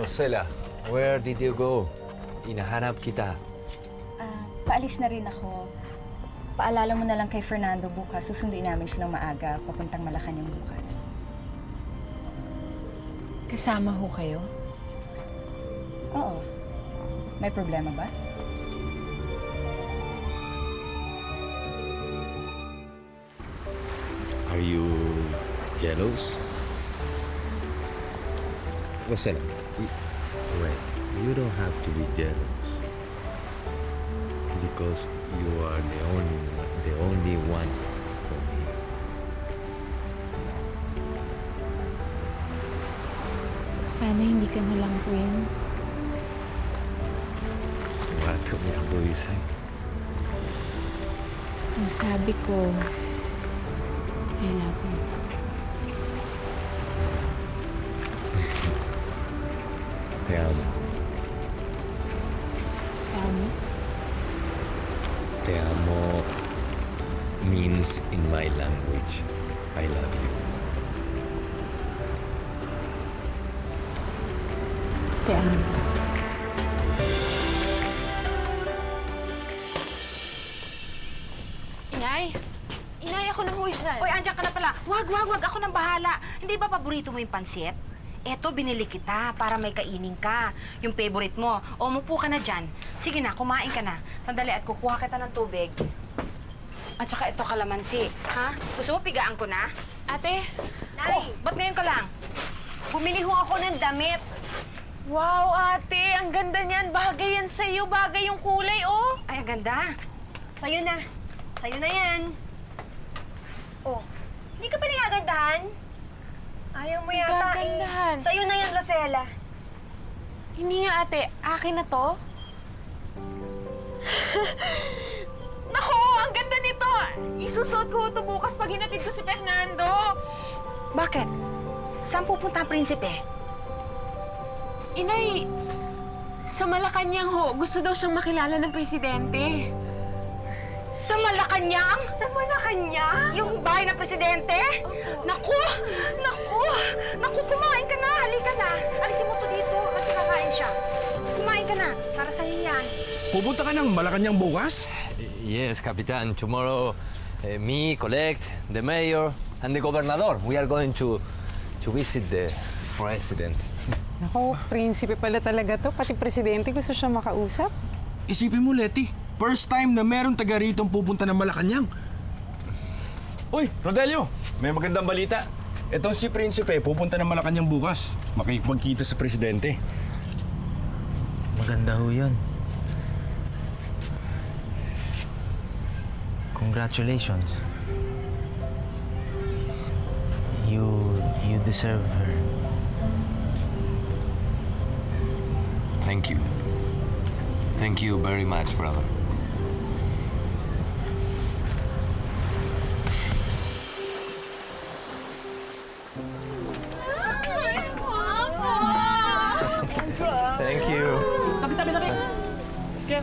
Rosella, where did you go? Hinahanap kita. Paalis na rin ako. Paalala mo na lang kay Fernando bukas. Susunduin namin siya ng maaga, papuntang Malacanang bukas. Kasama ho kayo? Oo. May problema ba? Are you jealous? Rosella, wait. You don't have to be jealous. Because you are the only one for me. Sana hindi ka na lang, Prince. What do you say? Masabi ko, I love you. Te amo. Tama? Te amo means in my language, I love you. Te amo. Inay! Inay, ako na huwi dyan. Uy, andyan ka na pala. Wag. Ako nang bahala. Hindi ba paborito mo yung pansit? Eto, binili kita para may kainin ka. Yung favorite mo. O, umupo ka na dyan. Sige na, kumain ka na. Sandali at kukuha kita ng tubig. At saka ito, kalamansi. Ha? Gusto mo pigaan ko na? Ate! Nay! Ba't ngayon ka lang? Bumili ho ako ng damit. Wow, ate! Ang ganda niyan. Bagay yan sa'yo. Bagay yung kulay, oh! Ay, ang ganda. Sa'yo na. Sa'yo na yan. Oh, hindi ka pa nagagandahan? Ayaw mo yata Gagandahan. Sa'yo na yan, Rosella. Hindi nga, ate. Akin na to. Nako! Ang ganda nito! Isusuot ko ito bukas pag hinatid ko si Fernando. Bakit? Saan pupunta ang prinsipe? Inay, sa Malacanang ho, gusto daw siyang makilala ng presidente. Sa Malacanang? Sa Malacanang? Yung bahay ng presidente? Naku! Kumain ka na! Halika na! Alisin mo to dito kasi kakain siya. Kumain ka na. Para sa'yo yan. Pupunta ka ng Malacanang bukas? Yes, Capitan. Tomorrow, me, collect, the mayor, and the gobernador. We are going to visit the president. Naku, prinsipe pala talaga to. Pati presidente gusto siya makausap. Isipin mo, Letty. First time na meron taga rito pupunta ng Malacanang. Uy, Rodelio, may magandang balita. Itong si Prinsipe pupunta ng Malacanang bukas. Makikipagkita sa presidente. Maganda ho yun. Congratulations. You deserve her. Thank you. Thank you very much, brother. Thank you. Tabi! Kaya...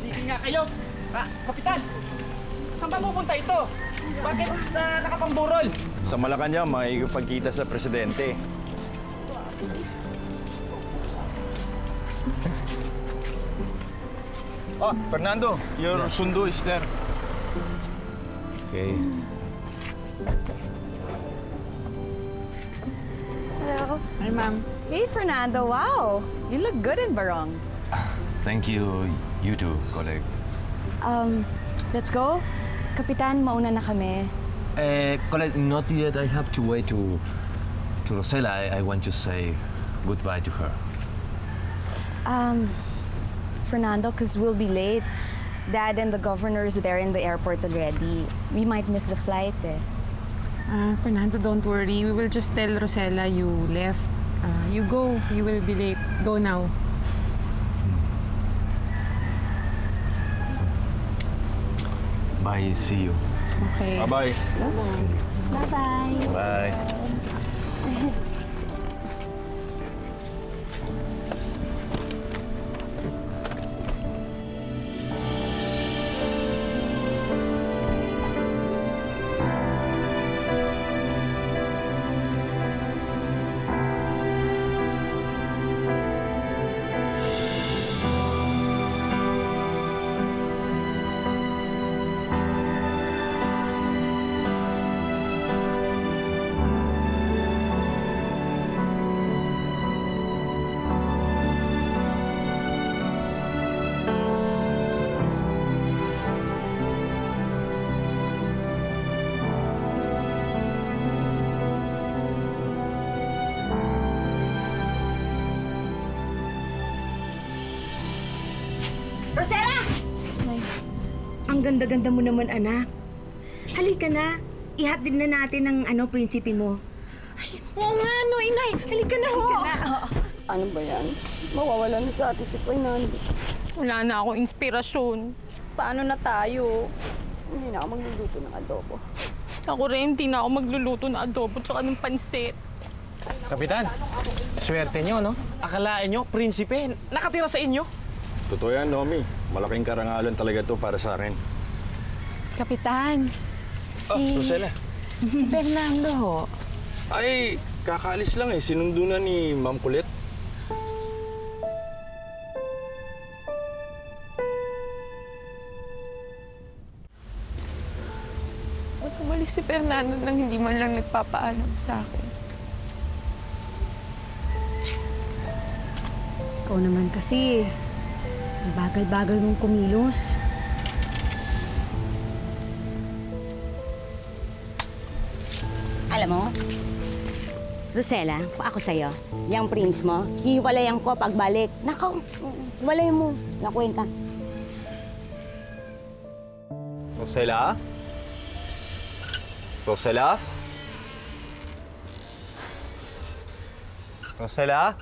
Sige nga kayo! Kapitan! Saan ba pupunta ito? Bakit nakapamburol? Sa Malacanang, makikipagkita sa presidente. Oh, Fernando, your sundo is there. Okay. Hello. Ay, ma'am. Hey, Fernando. Wow! You look good in barong. Thank you. You too, colleague. Let's go. Kapitan, mauna na kami. Colleague, not yet. I have to wait to Rosella. I want to say goodbye to her. Fernando, because we'll be late. Dad and the governor is there in the airport already. We might miss the flight, eh. Fernando, don't worry. We will just tell Rosella you left. You go. You will be late. Go now. Bye. See you. Okay. Bye-bye. Bye-bye. Bye. Ang ganda-ganda mo naman, anak. Halika na. Ihatid na natin ang prinsipe mo. Oo nga, no, inay. Halika na ho. Ano ba yan? Mawawala na sa atin si Fernando. Wala na akong inspirasyon. Paano na tayo? Hindi na ako magluluto ng adobo. Ako rin, hindi na ako magluluto ng adobo tsaka ng pansit. Kapitan, swerte nyo, no? Akalain nyo, prinsipe, nakatira sa inyo. Totoo yan, Nomi. Malaking karangalan talaga to para sa akin. Kapitan, Rosela. si Fernando ho. Ay, kakaalis lang eh. Sinundo na ni Ma'am Kulit. Ba't umalis si Fernando nang hindi man lang nagpapaalam sa akin? Ikaw naman kasi, ang bagal-bagal mong kumilos. Alam mo, Rosela, kung ako sa'yo, yung prince mo, hiwalayan ko pagbalik. Nakaw, walay mo. Nakwenta. Rosela? Rosela? Rosela?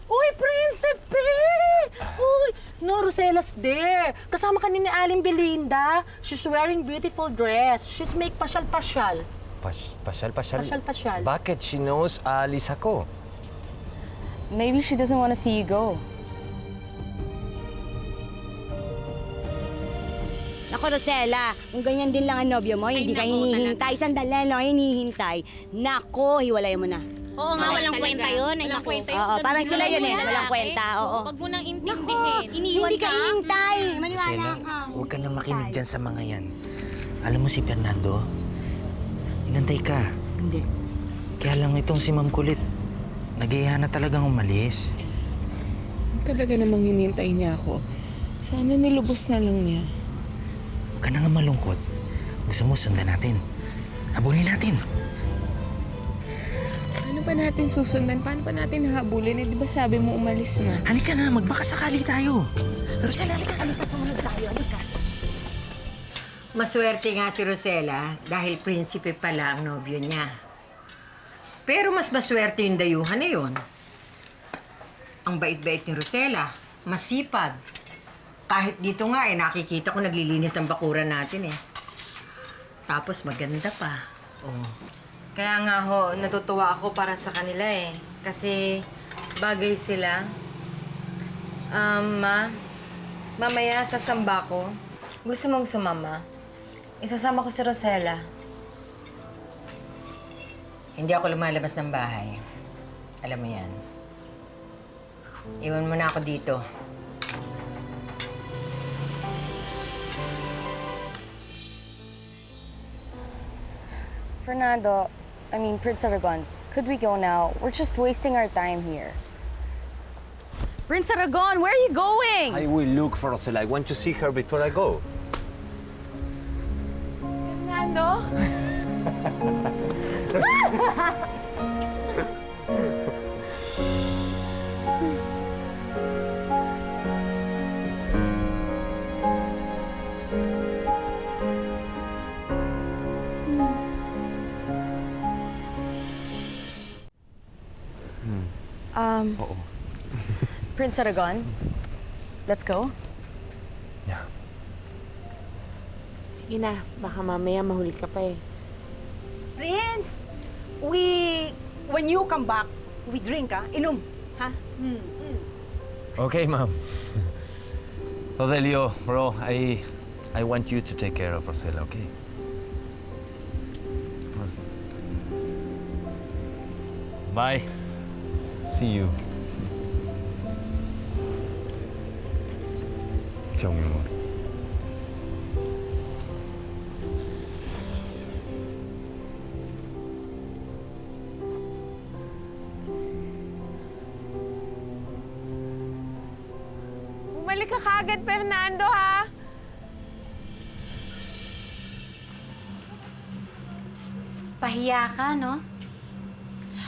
Uy, Prinsipe! Uy, no, Rosela's there. Kasama ka ni Aling Belinda. She's wearing beautiful dress. She's make pasyal-pasyal. Pasyal? Pasyal-pasyal. Bakit? She knows alis ako. Maybe she doesn't want to see you go. Naku, Rosela, kung ganyan din lang ang nobyo mo, hindi ka hinihintay. Sandali, no, hinihintay. Naku, hiwalay mo na. Oo nga, walang kwenta yun. Walang kwenta yun. Oo, parang sila yun eh. Walang kwenta, oo. Huwag mo nang intindihin. Iniwan Hindi ka hinihintay. Maniwala Rosela, ka. huwag ka na makinig dyan sa mga yan. Alam mo si Fernando, inantay ka. Hindi. Kaya lang itong si Ma'am Kulit, nag-iiya na talagang umalis. Talaga namang hinintay niya ako. Sana nilubos na lang niya. Huwag ka na nga malungkot. Gusto mo sundan natin. Habulin natin. Paano pa natin susundan? Paano pa natin hahabulin? Eh, di ba sabi mo umalis na? Halika na, magbakasakali tayo. Rosela, halika. Sumunod tayo, halika. Maswerte nga si Rosela dahil prinsipe pala ang nobyo niya. Pero mas maswerte yung dayuhan na yun. Ang bait-bait ni Rosela, masipag. Kahit dito nga nakikita ko naglilinis ng bakuran natin eh. Tapos maganda pa. Oh. Kaya nga ho, natutuwa ako para sa kanila eh. Kasi bagay sila. Mamaya sa samba ko, gusto mong sumama? Isasama ko si Rosela. Hindi ako lumalabas ng bahay. Alam mo yan. Iwan mo na ako dito. Fernando, Prince Aragon, could we go now? We're just wasting our time here. Prince Aragon, where are you going? I will look for Rosela. I want to see her before I go. Fernando? Prince Aragon, let's go. Yeah. Sige na, baka mamaya mahuli ka pa eh. Prince, when you come back, we drink, ha? Inom, ha? Okay, ma'am. Rodelio, bro, I want you to take care of Rosela, okay? Bye. See you. Ciao, mi amor. Bumalik ka kaagad, Fernando, ha? Pahiya ka, no?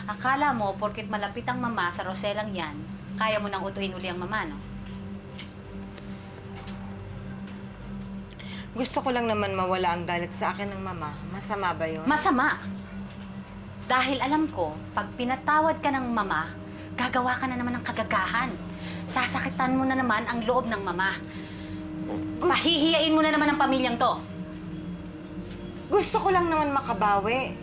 Akala mo, porket malapit ang mama sa Roselang yan, kaya mo nang utuhin uli ang mama, no? Gusto ko lang naman mawala ang galit sa akin ng mama. Masama ba yun? Masama. Dahil alam ko, pag pinatawad ka ng mama, gagawa ka na naman ng kagagahan. Sasakitan mo na naman ang loob ng mama. Pahihiyain mo na naman ang pamilyang to. Gusto ko lang naman makabawi.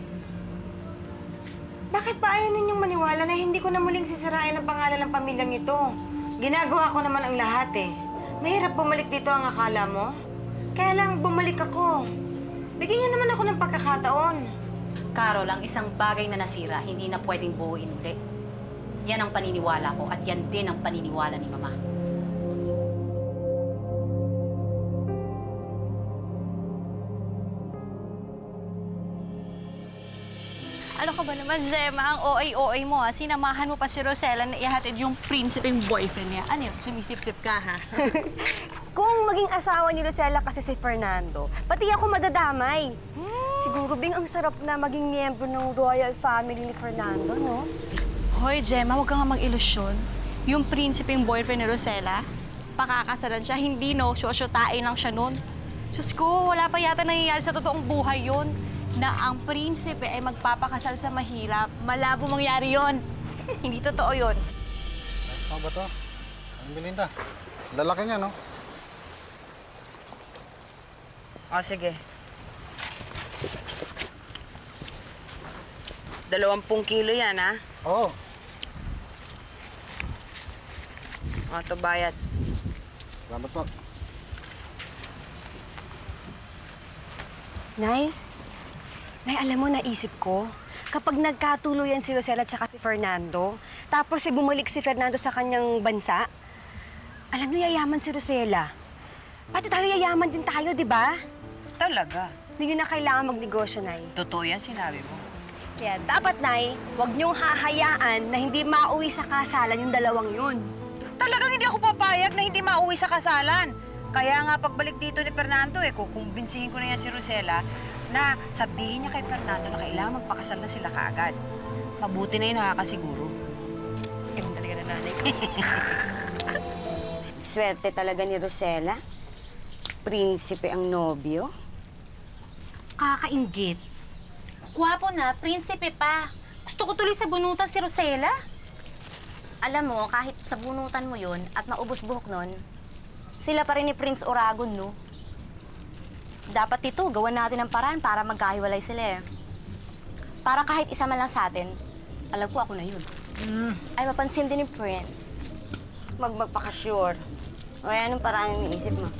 Bakit ba ayaw ninyong maniwala na hindi ko na muling sisirain ang pangalan ng pamilyang ito? Ginagawa ko naman ang lahat eh. Mahirap bumalik dito ang akala mo? Kaya lang bumalik ako. Bigyan niyo naman ako ng pagkakataon. Carol, ang isang bagay na nasira, hindi na pwedeng buuin uli. Yan ang paniniwala ko at yan din ang paniniwala ni Mama. Ano ka ba naman, Gemma? Ang OA-OA mo, ha? Sinamahan mo pa si Rosella na ihatid yung prinsipeng boyfriend niya. Ano yun? Sumisip-sip ka, ha? Kung maging asawa ni Rosella kasi si Fernando, pati ako madadamay. Siguro, Bing, ang sarap na maging miyembro ng royal family ni Fernando, no? Hoy, Gemma, huwag ka nga mag-ilusyon. Yung prinsipeng boyfriend ni Rosella, pakakasalan siya, hindi, no? Syosyutain lang siya nun. Diyos ko, wala pa yata nangyayari sa totoong buhay yun. Na ang prinsipe ay magpapakasal sa mahirap. Malabo mangyari yon. Hindi totoo yon. Ano ba to? Ang Belinda. Lalaki niya, no? O, sige. 20 kilo yan, ha? Oo. O, ito bayad. Salamat po. Nay, alam mo, naisip ko, kapag nagkatuluyan si Rosella at saka si Fernando, tapos bumalik si Fernando sa kanyang bansa, alam niyo, yayaman si Rosella. Pati tayo yayaman din tayo, di ba? Talaga? Hindi nyo na kailangan magnegosyo, Nay. Totoo yan, sinabi mo. Kaya dapat, Nay, huwag niyong hahayaan na hindi mauwi sa kasalan yung dalawang yun. Talagang hindi ako papayag na hindi mauwi sa kasalan. Kaya nga pagbalik dito ni Fernando, kukumbinsihin ko na yan si Rosella na sabihin niya kay Fernando na kailangan magpakasal na sila kaagad. Mabuti na yun, nakakasiguro. Ganun talaga na nanay ko. Swerte talaga ni Rosella. Prinsipe ang nobyo. Kakaingit. Gwapo na, prinsipe pa. Gusto ko tuloy sa bunutan si Rosella. Alam mo, kahit sa bunutan mo yun at maubos buhok nun, sila pa rin ni Prince Oragon, no? Dapat ito, gawan natin ng paraan para magkahiwalay sila eh. Para kahit isa man lang sa atin, alam ko ako na yun. Ay mapansin din ni Prince. Magpaka-sure. O anong paraan yung iniisip mo?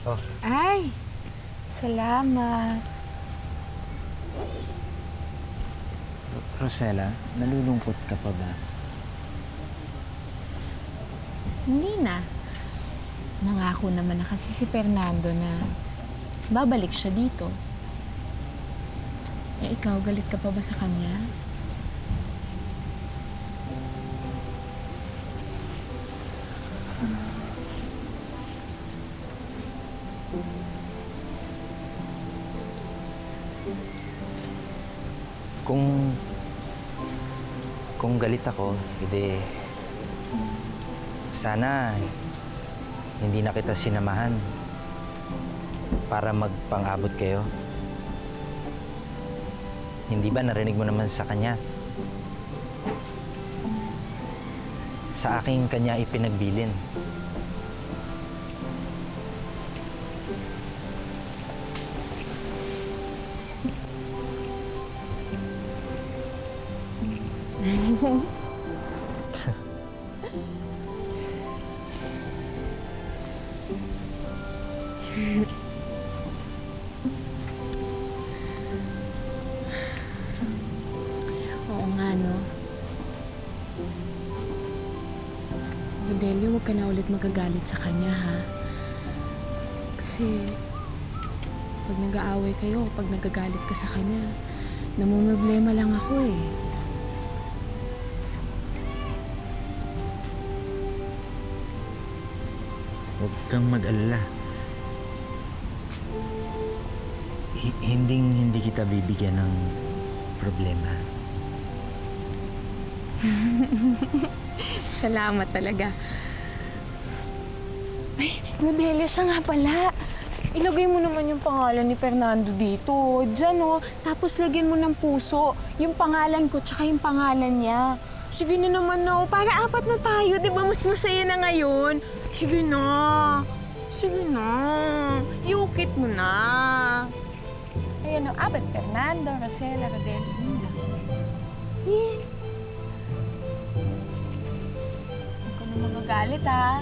Oh. Ay, salamat. Rosella, nalulungkot ka pa ba? Hindi na. Nangako naman na kasi si Fernando na babalik siya dito. Eh, ikaw, galit ka pa ba sa kanya? Kung galit ako, hindi sana hindi na kita sinamahan para magpang-abot kayo. Hindi ba narinig mo naman sa kanya? Sa aking kanya ipinagbilin. Oo nga, no? Rodelio, huwag ka na ulit magagalit sa kanya, ha? Kasi pag nag-aaway kayo, pag nagagalit ka sa kanya, namumroblema lang ako, eh. Huwag kang mag-alala. hindi kita bibigyan ng problema. Salamat talaga. Ay, Rodelio, siya nga pala. Ilagay mo naman yung pangalan ni Fernando dito. Diyan, oh. Tapos lagyan mo ng puso. Yung pangalan ko, tsaka yung pangalan niya. Sige na naman, no. Para 4 na tayo, di ba? Mas masaya na ngayon. Sige na. Sige na. Iukit mo na. Ayan, oh. Apat, Fernando, Rosela, Rodelio, Linda. Eh. Huwag ka na magagalit, ha?